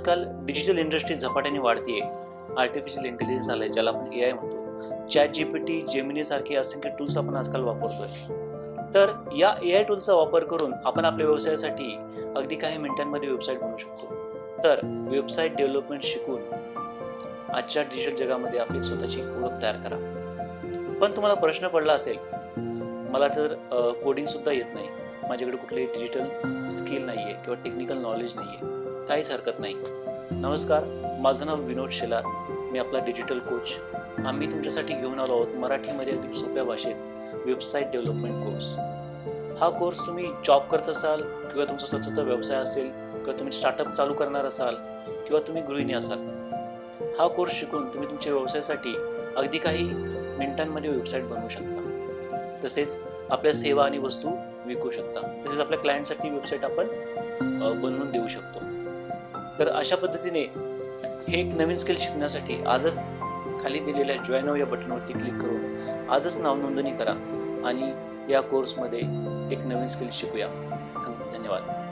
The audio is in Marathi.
आजकाल डिजिटल इंडस्ट्री झपाट्याने वाढतीये. आर्टिफिशियल इंटेलिजन्स आलंय, ज्याला आपण AI म्हणतो. ChatGPT, जेमिनी सारखे असंख्य टूल्स आपण आजकाल वापरतोय. तर या AI टूलचा वापर करून आपण आपल्या व्यवसायासाठी अगदी काही मिनिटांमध्ये वेबसाईट बनवू शकतो. तर वेबसाईट डेव्हलपमेंट शिकून आजच्या डिजिटल जगामध्ये आपली स्वतःची ओळख तयार करा. पण तुम्हाला प्रश्न पडला असेल, मला तर कोडिंग सुद्धा येत नाही, माझ्याकडे कुठलेही डिजिटल स्किल नाहीये किंवा टेक्निकल नॉलेज नाहीये. काहीच हरकत नाही. नमस्कार, माझं नाव विनोद शेलार. मी आपला डिजिटल कोच. आम्ही तुमच्यासाठी घेऊन आलो आहोत मराठीमध्ये अगदी सोप्या भाषेत वेबसाईट डेव्हलपमेंट कोर्स. हा कोर्स तुम्ही जॉब करत असाल किंवा तुमचा स्वतःचा व्यवसाय असेल किंवा तुम्ही स्टार्टअप चालू करणार असाल किंवा तुम्ही गृहिणी असाल, हा कोर्स शिकून तुम्ही तुमच्या व्यवसायासाठी अगदी काही मिनिटांमध्ये वेबसाईट बनवू शकता. तसेच आपल्या सेवा आणि वस्तू विकू शकता. तसेच आपल्या क्लायंटसाठी वेबसाईट आपण बनवून देऊ शकतो. तर अशा पद्धतीने हे एक नवीन स्किल शिकण्यासाठी आजच खाली दिलेल्या जॉइन नाऊ या बटनवरती क्लिक करून आजच नाव नोंदणी करा आणि या कोर्समध्ये एक नवीन स्किल शिकूया. धन्यवाद.